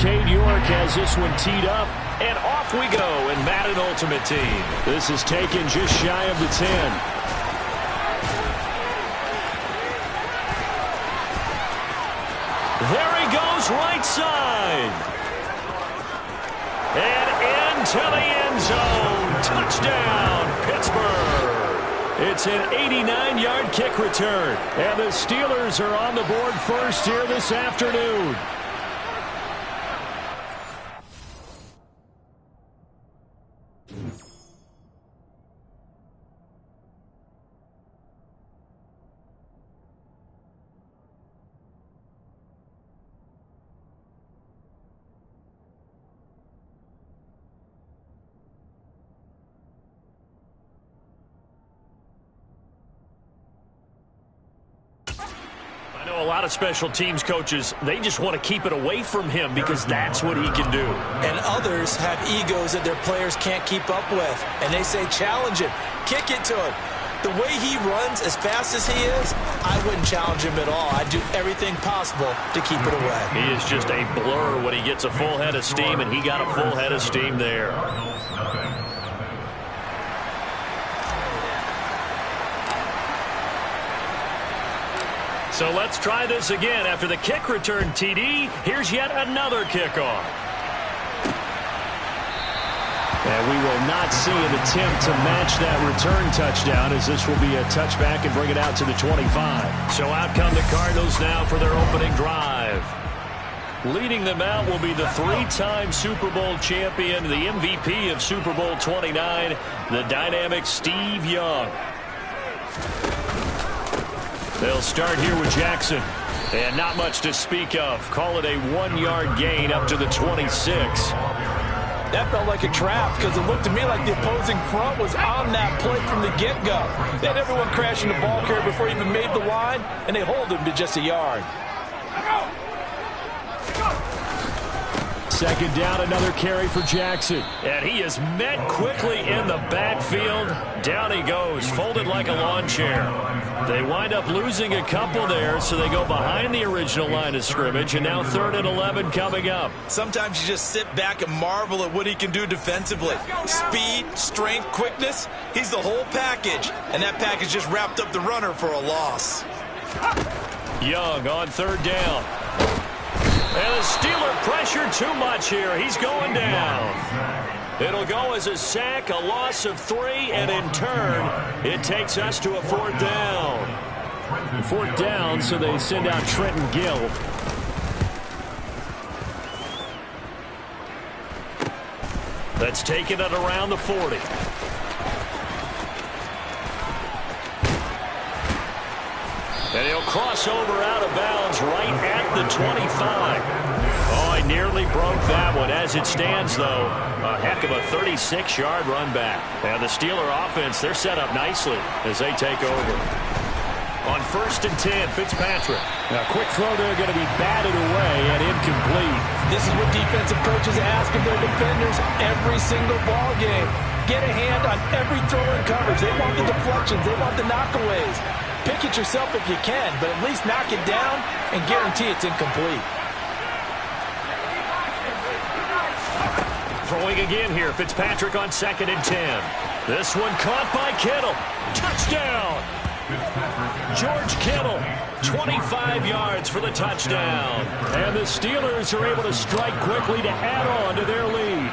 Cade York has this one teed up, and off we go in Madden Ultimate Team. This is taken just shy of the 10. There he goes, right side. And into the end zone. Touchdown, Pittsburgh. It's an 89-yard kick return. And the Steelers are on the board first here this afternoon. I know a lot of special teams coaches, they just want to keep it away from him because that's what he can do. And others have egos that their players can't keep up with. And they say, challenge him, kick it to him. The way he runs as fast as he is, I wouldn't challenge him at all. I'd do everything possible to keep it away. He is just a blur when he gets a full head of steam, and he got a full head of steam there. So let's try this again. After the kick return TD, here's yet another kickoff. And we will not see an attempt to match that return touchdown, as this will be a touchback and bring it out to the 25. So out come the Cardinals now for their opening drive. Leading them out will be the three-time Super Bowl champion, the MVP of Super Bowl 29, the dynamic Steve Young. They'll start here with Jackson. And not much to speak of. Call it a 1-yard gain up to the 26. That felt like a trap because it looked to me like the opposing front was on that play from the get-go. They had everyone crashing the ball carrier before he even made the line, and they hold him to just a yard. Second down, another carry for Jackson. And he is met quickly in the backfield. Down he goes, folded like a lawn chair. They wind up losing a couple there, so they go behind the original line of scrimmage, and now 3rd and 11 coming up. Sometimes you just sit back and marvel at what he can do defensively. Speed, strength, quickness, he's the whole package. And that package just wrapped up the runner for a loss. Young on 3rd down. And the Steeler pressure too much here. He's going down. It'll go as a sack, a loss of 3, and in turn, it takes us to a 4th down. 4th down, so they send out Trenton Gill. That's taken it around the 40. And he'll cross over out of bounds right at the 25. Oh, he nearly broke that one. As it stands, though, a heck of a 36-yard run back. And the Steeler offense, they're set up nicely as they take over. On 1st and 10, Fitzpatrick. Now, quick throw there going to be batted away and incomplete. This is what defensive coaches ask of their defenders every single ball game. Get a hand on every throw in coverage. They want the deflections. They want the knockaways. Pick it yourself if you can, but at least knock it down and guarantee it's incomplete. Throwing again here, Fitzpatrick on 2nd and 10. This one caught by Kittle. Touchdown! George Kittle, 25 yards for the touchdown. And the Steelers are able to strike quickly to add on to their lead.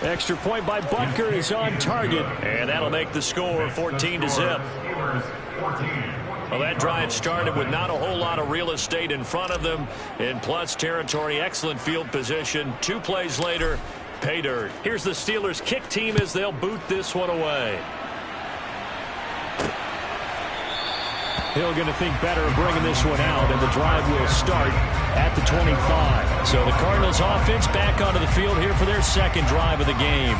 Extra point by Butker is on target, and that'll make the score 14-0. Well, that drive started with not a whole lot of real estate in front of them. In plus territory, excellent field position. 2 plays later, pay dirt. Here's the Steelers' kick team as they'll boot this one away. Hill going to think better of bringing this one out, and the drive will start at the 25. So the Cardinals offense back onto the field here for their 2nd drive of the game.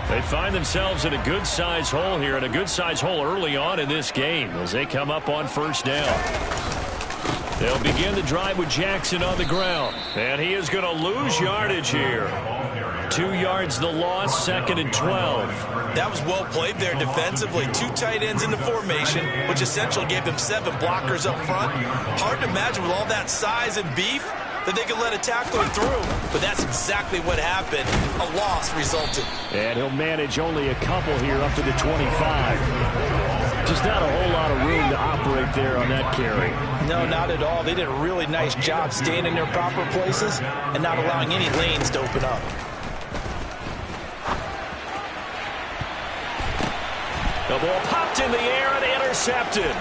They find themselves in a good-size hole here, and a good-size hole early on in this game as they come up on 1st down. They'll begin the drive with Jackson on the ground. And he is going to lose yardage here. 2 yards the loss, 2nd and 12. That was well played there defensively. 2 tight ends in the formation, which essentially gave them 7 blockers up front. Hard to imagine with all that size and beef that they could let a tackler through. But that's exactly what happened. A loss resulted. And he'll manage only a couple here up to the 25. Just not a whole lot of room to operate there on that carry. No, not at all. They did a really nice job staying in their proper places and not allowing any lanes to open up. The ball popped in the air and intercepted.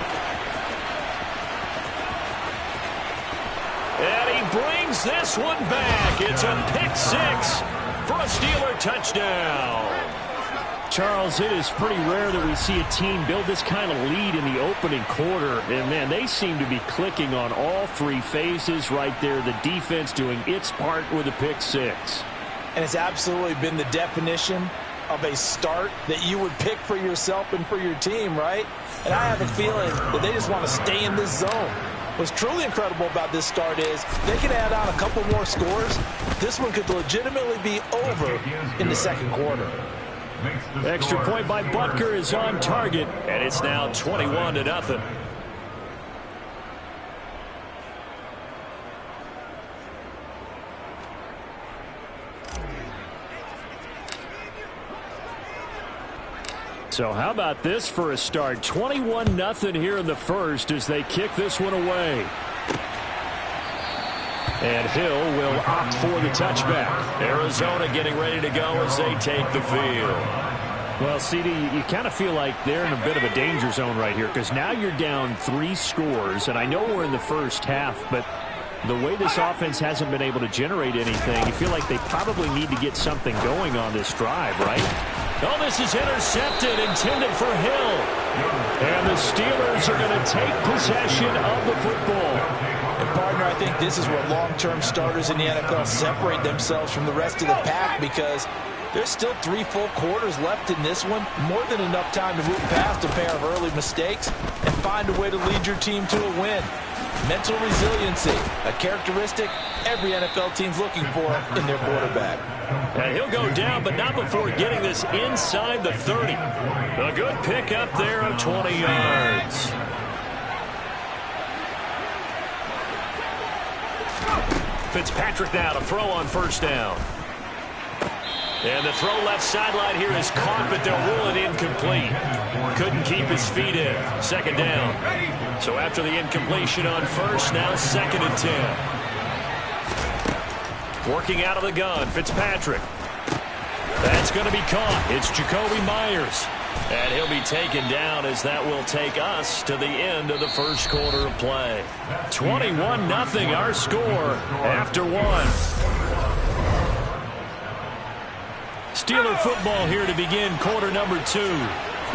And he brings this one back. It's a pick 6 for a Steeler touchdown. Charles, it is pretty rare that we see a team build this kind of lead in the opening quarter. And, man, they seem to be clicking on all 3 phases right there. The defense doing its part with a pick 6. And it's absolutely been the definition of a start that you would pick for yourself and for your team, right? And I have a feeling that they just want to stay in this zone. What's truly incredible about this start is they can add on a couple more scores. This one could legitimately be over in the 2nd quarter. Extra point by Butker is on target, and it's now 21-0. So how about this for a start? 21-0 here in the first as they kick this one away. And Hill will opt for the touchback. Arizona getting ready to go as they take the field. Well, CD, you kind of feel like they're in a bit of a danger zone right here because now you're down 3 scores, and I know we're in the first half, but the way this offense hasn't been able to generate anything, you feel like they probably need to get something going on this drive, right? Oh, this is intercepted, intended for Hill. And the Steelers are going to take possession of the football. And partner, I think this is where long-term starters in the NFL separate themselves from the rest of the pack because there's still 3 full quarters left in this one. More than enough time to move past a pair of early mistakes and find a way to lead your team to a win. Mental resiliency, a characteristic every NFL team's looking for in their quarterback. And he'll go down, but not before getting this inside the 30. A good pick up there of 20 yards. Fitzpatrick now to throw on first down. And the throw left sideline here is caught, but they'll rule it incomplete. Couldn't keep his feet in. 2nd down. So after the incompletion on first, now 2nd and 10. Working out of the gun, Fitzpatrick. That's going to be caught. It's Jacoby Myers. And he'll be taken down as that will take us to the end of the first quarter of play. 21-0 our score after 1. Steeler football here to begin quarter number 2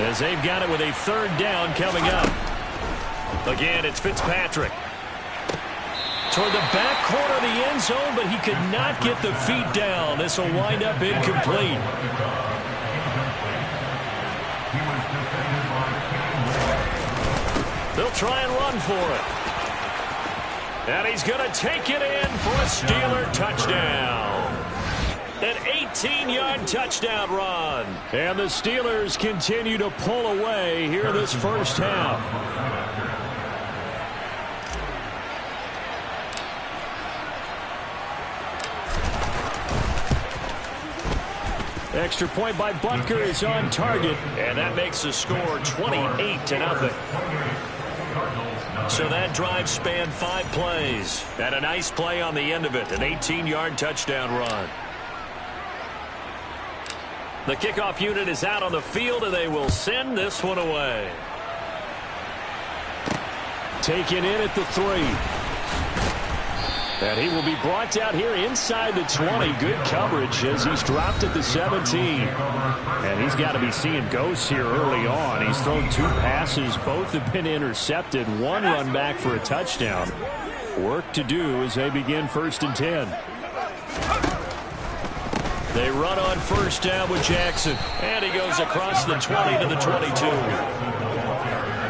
as they've got it with a 3rd down coming up. Again, it's Fitzpatrick. Toward the back corner of the end zone, but he could not get the feet down. This will wind up incomplete. They'll try and run for it. And he's going to take it in for a Steeler touchdown. An 18-yard touchdown run. And the Steelers continue to pull away here this first half. Extra point by Butker is on target. And that makes the score 28-0. So that drive spanned 5 plays. And a nice play on the end of it. An 18-yard touchdown run. The kickoff unit is out on the field, and they will send this one away. Taken in at the 3. And he will be brought down here inside the 20. Good coverage as he's dropped at the 17. And he's got to be seeing ghosts here early on. He's thrown 2 passes. Both have been intercepted. 1 run back for a touchdown. Work to do as they begin 1st and 10. They run on first down with Jackson. And he goes across the 20 to the 22.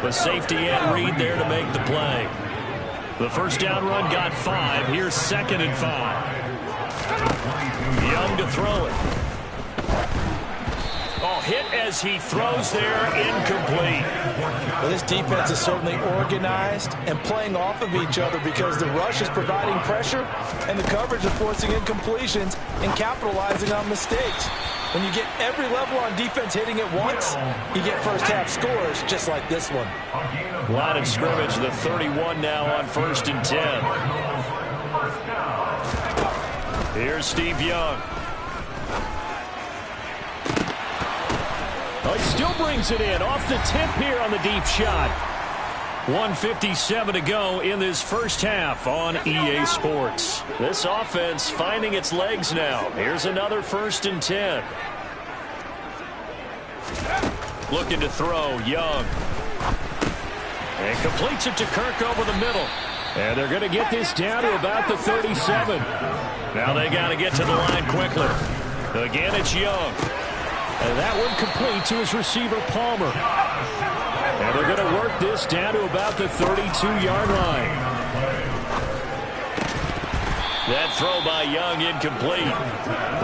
The safety end read there to make the play. The first down run got 5. Here's 2nd and 5. Young to throw it. Oh, hit as he throws there, incomplete. Well, this defense is certainly organized and playing off of each other because the rush is providing pressure and the coverage is forcing incompletions and capitalizing on mistakes. When you get every level on defense hitting at once, you get first-half scores just like this one. Line of scrimmage, the 31 now on 1st and 10. Here's Steve Young. Oh, he still brings it in off the tip here on the deep shot. 1:57 to go in this first half on EA Sports. This offense finding its legs now. Here's another 1st and 10. Looking to throw, Young. And completes it to Kirk over the middle. And they're going to get this down to about the 37. Now they got to get to the line quickly. Again, it's Young. And that one complete to his receiver, Palmer. And they're going to work this down to about the 32-yard line. That throw by Young incomplete.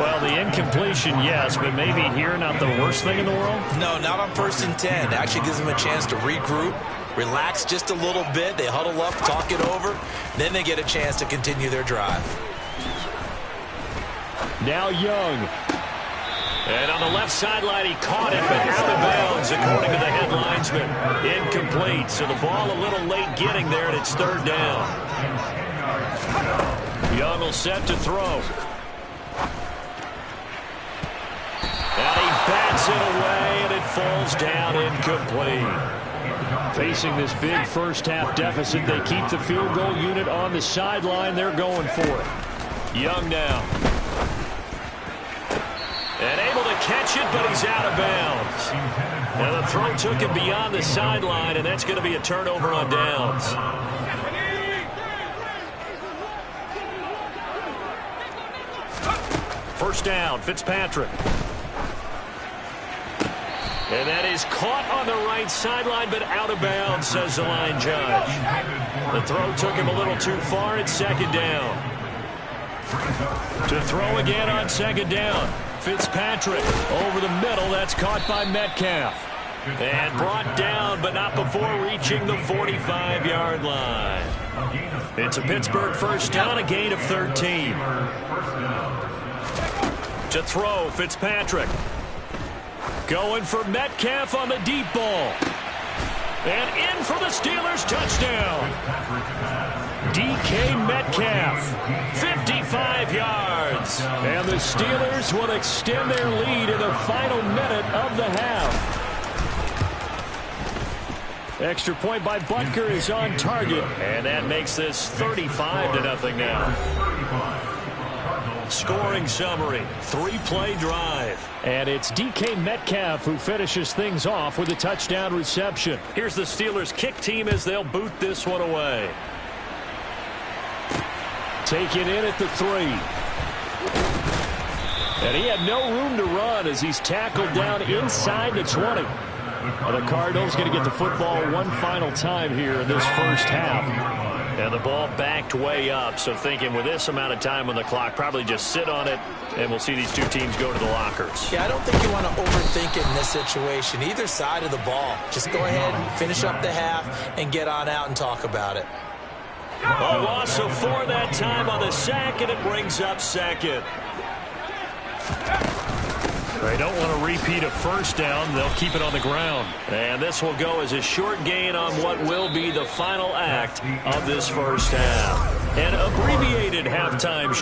Well, the incompletion, yes, but maybe here not the worst thing in the world? No, not on 1st and 10. It actually gives them a chance to regroup, relax just a little bit. They huddle up, talk it over. Then they get a chance to continue their drive. Now Young. And on the left sideline, he caught it, but out of bounds, according to the head linesman. Incomplete, so the ball a little late getting there, and it's 3rd down. Young will set to throw. And he bats it away, and it falls down incomplete. Facing this big first-half deficit, they keep the field goal unit on the sideline. They're going for it. Young now. And able to catch it, but he's out of bounds. Now the throw took him beyond the sideline, and that's going to be a turnover on downs. First down, Fitzpatrick. And that is caught on the right sideline, but out of bounds, says the line judge. The throw took him a little too far. It's 2nd down. To throw again on 2nd down. Fitzpatrick over the middle. That's caught by Metcalf. And brought down, but not before reaching the 45-yard line. It's a Pittsburgh first down, a gain of 13. To throw, Fitzpatrick. Going for Metcalf on the deep ball. And in for the Steelers touchdown. DK Metcalf, 55 yards. And the Steelers will extend their lead in the final minute of the half. Extra point by Butker is on target. And that makes this 35-0 now. Scoring summary, 3-play drive. And it's DK Metcalf who finishes things off with a touchdown reception. Here's the Steelers kick team as they'll boot this one away. Taken in at the 3. And he had no room to run as he's tackled down inside the 20. And the Cardinals going to get the football one final time here in this first half. And the ball backed way up, so thinking with this amount of time on the clock, probably just sit on it, and we'll see these two teams go to the lockers. Yeah, I don't think you want to overthink it in this situation. Either side of the ball. Just go ahead and finish up the half and get on out and talk about it. A loss of 4 that time on the sack, and it brings up 2nd. They don't want to repeat a first down. They'll keep it on the ground. And this will go as a short gain on what will be the final act of this first half. An abbreviated halftime.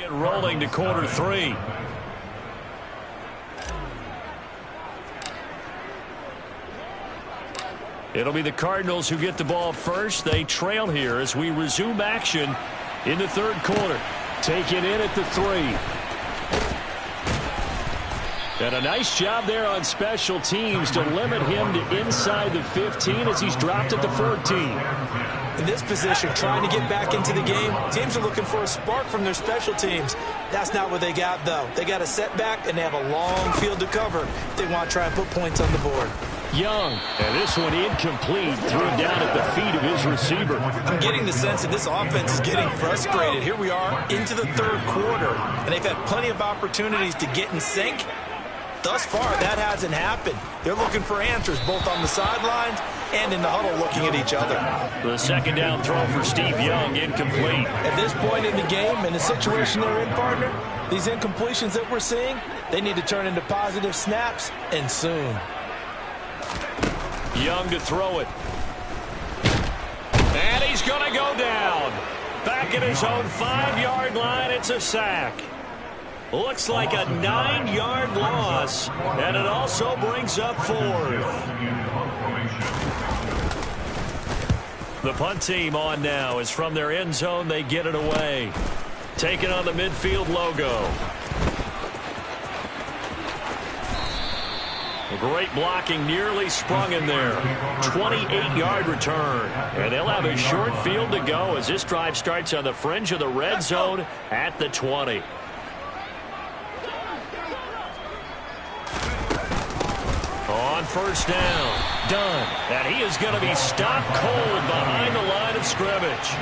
Get rolling to quarter three. It'll be the Cardinals who get the ball first. They trail here as we resume action in the third quarter. Taken in at the 3. And a nice job there on special teams to limit him to inside the 15 as he's dropped at the 14. In this position, trying to get back into the game, teams are looking for a spark from their special teams. That's not what they got, though. They got a setback, and they have a long field to cover if they want to try and put points on the board. Young, and this one incomplete, threw it down at the feet of his receiver. I'm getting the sense that this offense is getting frustrated. Here we are into the third quarter, and they've had plenty of opportunities to get in sync. Thus far, that hasn't happened. They're looking for answers both on the sidelines and in the huddle looking at each other. The second down throw for Steve Young, incomplete. At this point in the game, in the situation they're in, partner, these incompletions that we're seeing, they need to turn into positive snaps, and soon. Young to throw it. And he's going to go down. Back at his own 5-yard line, it's a sack. Looks like a 9-yard loss, and it also brings up 4th. The punt team on now is from their end zone. They get it away. Taking on the midfield logo. Great blocking, nearly sprung in there. 28-yard return. And they'll have a short field to go as this drive starts on the fringe of the red zone at the 20. On first down, Dunn, and he is going to be stopped cold behind the line of scrimmage.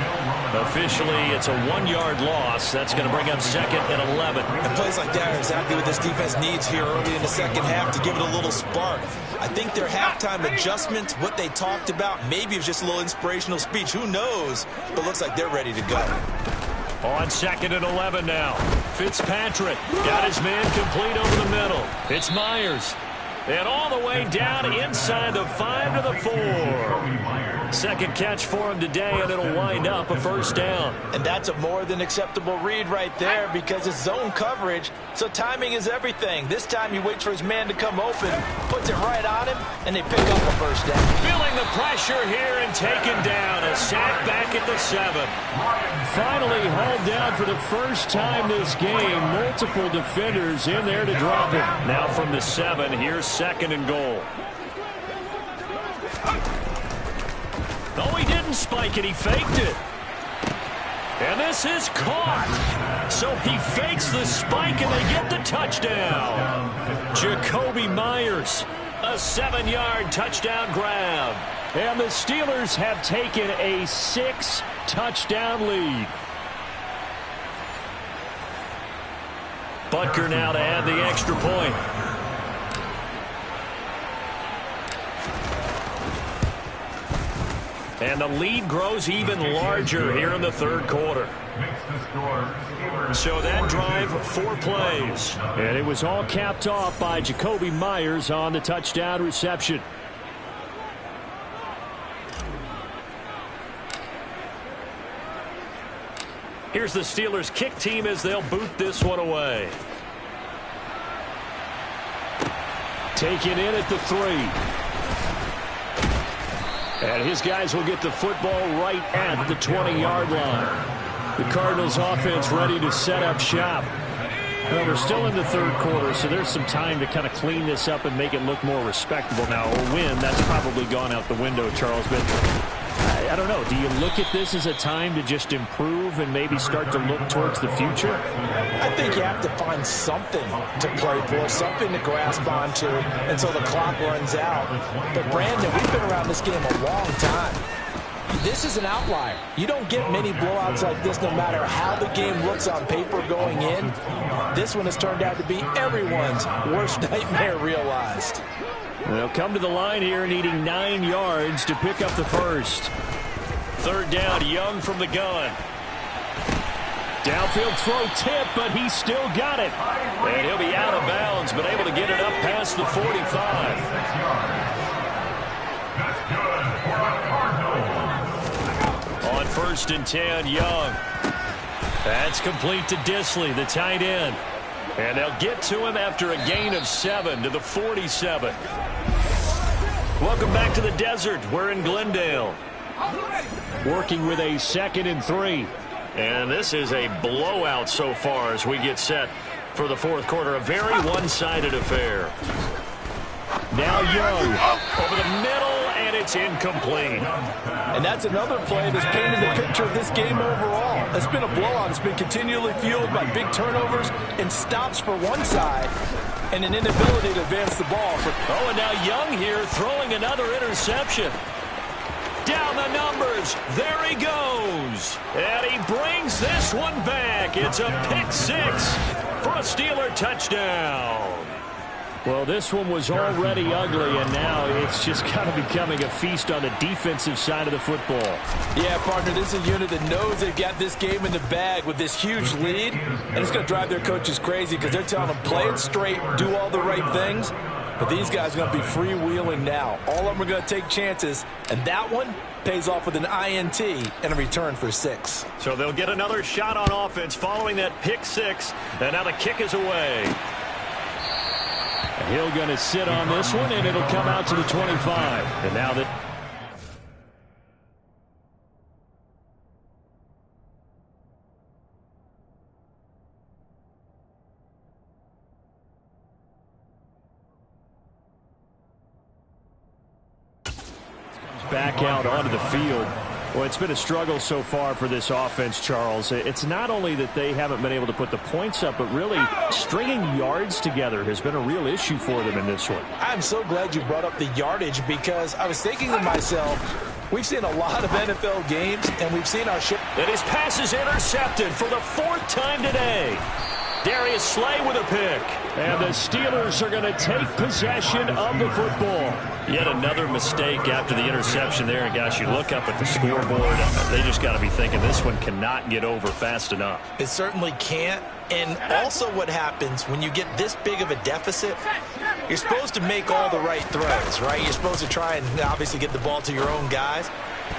Officially, it's a 1-yard loss. That's going to bring up 2nd and 11. And plays like that are exactly what this defense needs here early in the second half to give it a little spark. I think their halftime adjustment, what they talked about, maybe it was just a little inspirational speech. Who knows? But looks like they're ready to go. On 2nd and 11 now. Fitzpatrick got his man complete over the middle. It's Myers. And all the way down inside the 5 to the 4. Second catch for him today, and it'll wind up a first down. And that's a more than acceptable read right there because it's zone coverage, so timing is everything. This time he waits for his man to come open, puts it right on him, and they pick up a first down. Feeling the pressure here and taken down. A sack back at the 7. Finally hauled down for the first time this game. Multiple defenders in there to drop him. Now from the 7, here's 2nd and goal. No, he didn't spike it. He faked it. And this is caught. So he fakes the spike, and they get the touchdown. Jacoby Myers, a 7-yard touchdown grab. And the Steelers have taken a 6-touchdown lead. Butker now to add the extra point. And the lead grows even larger here in the third quarter. So that drive, 4 plays. And it was all capped off by Jacoby Myers on the touchdown reception. Here's the Steelers kick team as they'll boot this one away. Taken in at the 3. And his guys will get the football right at the 20-yard line. The Cardinals offense ready to set up shop. Well, we're still in the third quarter, so there's some time to kind of clean this up and make it look more respectable. Now, a win, that's probably gone out the window, Charles. But I don't know. Do you look at this as a time to just improve and maybe start to look towards the future? I think you have to find something to play for, something to grasp onto until the clock runs out. But, Brandon, we've been around this game a long time. This is an outlier. You don't get many blowouts like this no matter how the game looks on paper going in. This one has turned out to be everyone's worst nightmare realized. They'll come to the line here needing 9 yards to pick up the first. Third down, Young from the gun. Downfield throw tip, but he still got it. And he'll be out of bounds, but able to get it up past the 45. On 1st and 10, Young. That's complete to Disley, the tight end. And they'll get to him after a gain of 7 to the 47. Welcome back to the desert. We're in Glendale. Working with a 2nd and 3. And this is a blowout so far as we get set for the fourth quarter. A very one-sided affair. Now Young over the middle, and it's incomplete. And that's another play that's painted the picture of this game overall. It's been a blowout. It's been continually fueled by big turnovers and stops for one side and an inability to advance the ball. Oh, and now Young here throwing another interception. Down the numbers. There he goes. And he brings this one back. It's a pick 6 for a Steeler touchdown. Well, this one was already ugly, and now it's just kind of becoming a feast on the defensive side of the football. Yeah, partner, this is a unit that knows they've got this game in the bag with this huge lead, and it's going to drive their coaches crazy because they're telling them play it straight, do all the right things. But these guys are going to be freewheeling now. All of them are going to take chances, and that one pays off with an INT and a return for 6. So they'll get another shot on offense following that pick 6, and now the kick is away. Hill going to sit on this one, and it'll come out to the 25. And now that back out onto the field. Well, it's been a struggle so far for this offense, Charles. It's not only that they haven't been able to put the points up, but really stringing yards together has been a real issue for them in this one. I'm so glad you brought up the yardage because I was thinking to myself, we've seen a lot of NFL games, and we've seen our ship. And his pass is intercepted for the 4th time today. Darius Slay with a pick. And the Steelers are going to take possession of the football. Yet another mistake after the interception there. And, gosh, you look up at the scoreboard, they just got to be thinking this one cannot get over fast enough. It certainly can't. And also what happens when you get this big of a deficit, you're supposed to make all the right throws, right? You're supposed to try and obviously get the ball to your own guys.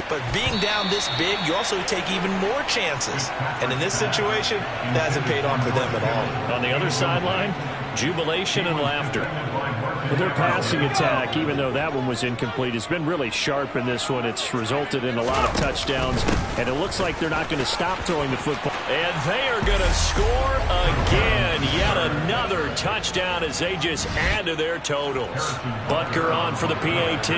But being down this big, you also take even more chances. And in this situation, that hasn't paid off for them at all. On the other sideline, jubilation and laughter. But their passing attack, even though that one was incomplete, has been really sharp in this one. It's resulted in a lot of touchdowns, and it looks like they're not going to stop throwing the football. And they are going to score again. Yet another touchdown as they just add to their totals. Butker on for the PAT.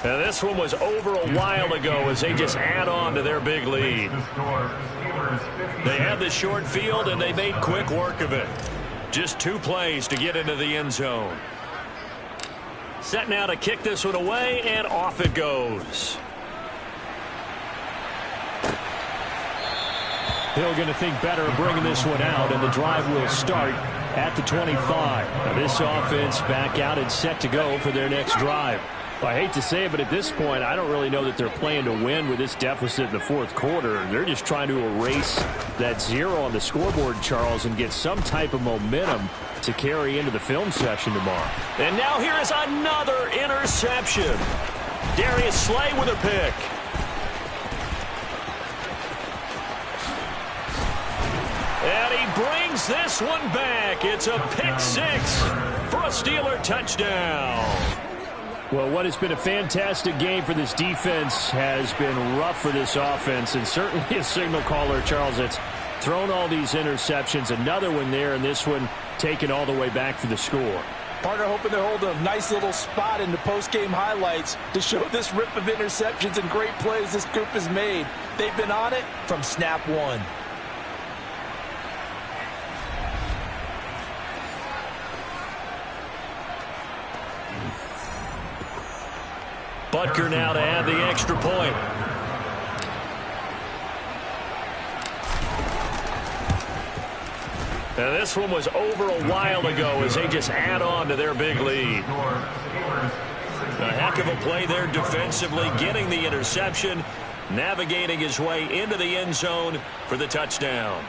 Now this one was over a while ago as they just add on to their big lead. They had the short field, and they made quick work of it. Just 2 plays to get into the end zone. Set now to kick this one away, and off it goes. Hill going to think better of bringing this one out, and the drive will start at the 25. Now this offense back out and set to go for their next drive. Well, I hate to say it, but at this point, I don't really know that they're playing to win with this deficit in the fourth quarter. They're just trying to erase that 0 on the scoreboard, Charles, and get some type of momentum to carry into the film session tomorrow. And now here is another interception. Darius Slay with a pick. And he brings this one back. It's a pick 6 for a Steeler touchdown. Well, what has been a fantastic game for this defense has been rough for this offense, and certainly a signal caller, Charles, that's thrown all these interceptions. Another one there, and this one taken all the way back for the score. Partner hoping to hold a nice little spot in the post-game highlights to show this rip of interceptions and great plays this group has made. They've been on it from snap 1. Butker now to add the extra point. Now this one was over a while ago as they just add on to their big lead. A heck of a play there defensively, getting the interception, navigating his way into the end zone for the touchdown.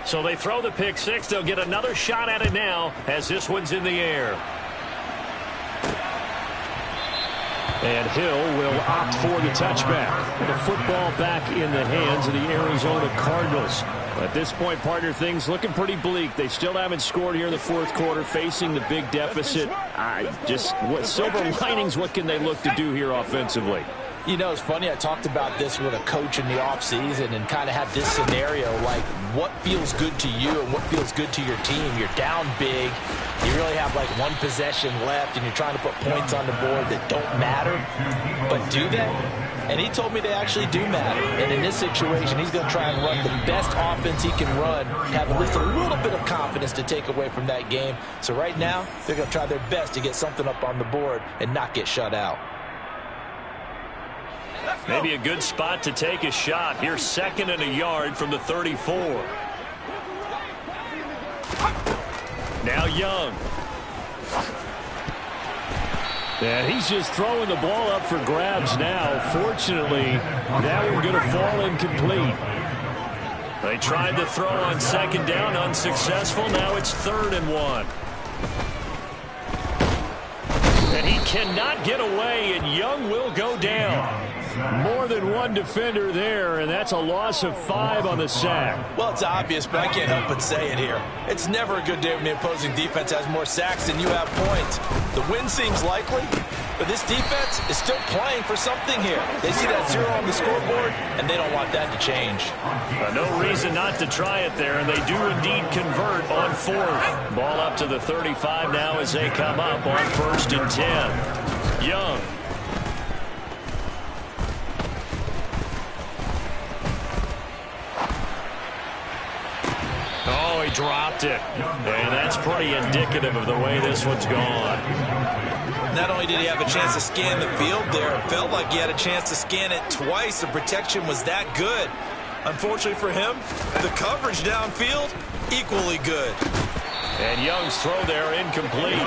So they throw the pick six. They'll get another shot at it now as this one's in the air. And Hill will opt for the touchback. The football back in the hands of the Arizona Cardinals. At this point, partner, things looking pretty bleak. They still haven't scored here in the fourth quarter, facing the big deficit. What silver linings, what can they look to do here offensively? You know, it's funny, I talked about this with a coach in the offseason and kind of had this scenario, like what feels good to you and what feels good to your team. You're down big. You really have like one possession left, and you're trying to put points on the board that don't matter. But do they? And he told me they actually do matter. And in this situation, he's going to try and run the best offense he can run, have at least a little bit of confidence to take away from that game. So right now, they're going to try their best to get something up on the board and not get shut out. Maybe a good spot to take a shot. Here's 2nd and a yard from the 34. Now Young. And he's just throwing the ball up for grabs now. Fortunately, that one's going to fall incomplete. They tried to throw on 2nd down, unsuccessful. Now it's 3rd and 1. And he cannot get away, and Young will go down. More than one defender there, and that's a loss of 5 on the sack. Well, it's obvious, but I can't help but say it here. It's never a good day when the opposing defense has more sacks than you have points. The win seems likely, but this defense is still playing for something here. They see that 0 on the scoreboard, and they don't want that to change. No reason not to try it there, and they do indeed convert on 4th. Ball up to the 35 now as they come up on 1st and 10. Young. Oh, he dropped it. And that's pretty indicative of the way this one's gone. Not only did he have a chance to scan the field there, it felt like he had a chance to scan it twice. The protection was that good. Unfortunately for him, the coverage downfield, equally good. And Young's throw there incomplete.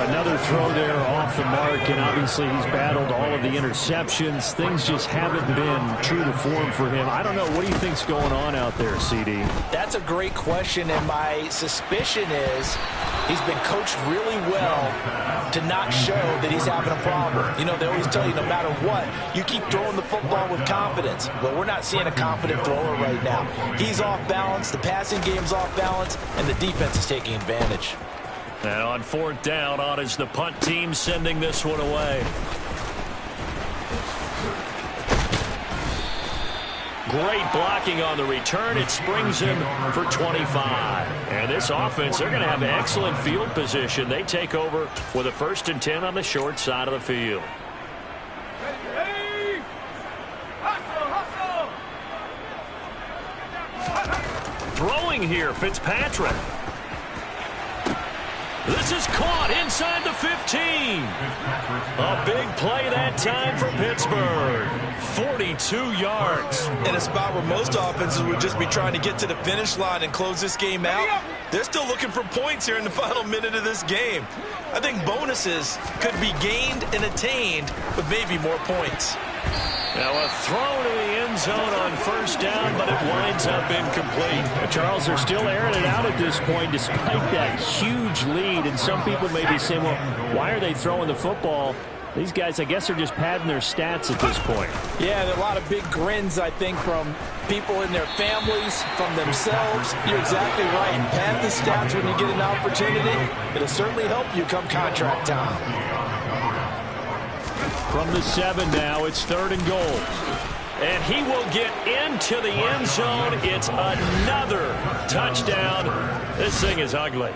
Another throw there off the mark, and obviously he's battled all of the interceptions. Things just haven't been true to form for him. I don't know. What do you think's going on out there, CD? That's a great question, and my suspicion is he's been coached really well to not show that he's having a problem. You know, they always tell you no matter what, you keep throwing the football with confidence. But we're not seeing a confident thrower right now. He's off balance, the passing game's off balance, and the defense is taking advantage. And on 4th down, on is the punt team sending this one away. Great blocking on the return. It springs him for 25. And this offense, they're going to have excellent field position. They take over with a 1st and 10 on the short side of the field. Throwing here, Fitzpatrick. This is caught inside the 15. A big play that time for Pittsburgh. 42 yards. In a spot where most offenses would just be trying to get to the finish line and close this game out, they're still looking for points here in the final minute of this game. I think bonuses could be gained and attained with maybe more points. Now a throw to the end zone on 1st down, but it winds up incomplete. Charles, they're still airing it out at this point despite that huge lead. And some people may be saying, well, why are they throwing the football? These guys, I guess, are just padding their stats at this point. Yeah, there are a lot of big grins, I think, from people in their families, from themselves. You're exactly right. Pad the stats when you get an opportunity. It'll certainly help you come contract time. From the 7 now, it's 3rd and goal. And he will get into the end zone. It's another touchdown. This thing is ugly.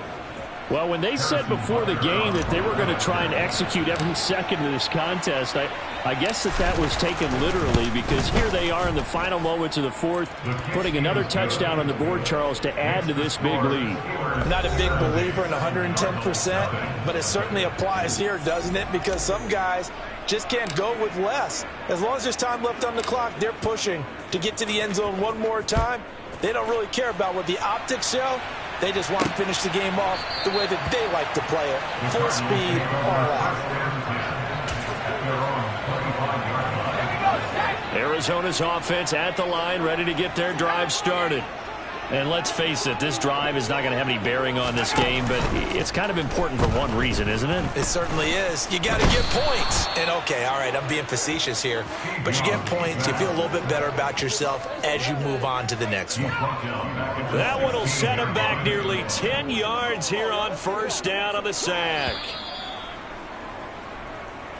Well, when they said before the game that they were going to try and execute every second of this contest, I guess that was taken literally, because here they are in the final moments of the 4th, putting another touchdown on the board, Charles, to add to this big lead. I'm not a big believer in 110%, but it certainly applies here, doesn't it? Because some guys just can't go with less. As long as there's time left on the clock, they're pushing to get to the end zone one more time. They don't really care about what the optics show. They just want to finish the game off the way that they like to play it. Full speed, all out. Arizona's offense at the line, ready to get their drive started. And let's face it, this drive is not going to have any bearing on this game, but it's kind of important for one reason, isn't it? It certainly is. You got to get points. And, okay, all right, I'm being facetious here, but you get points, you feel a little bit better about yourself as you move on to the next one. That one will set him back nearly 10 yards here on first down on the sack.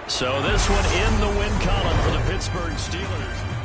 So this one in the win column for the Pittsburgh Steelers.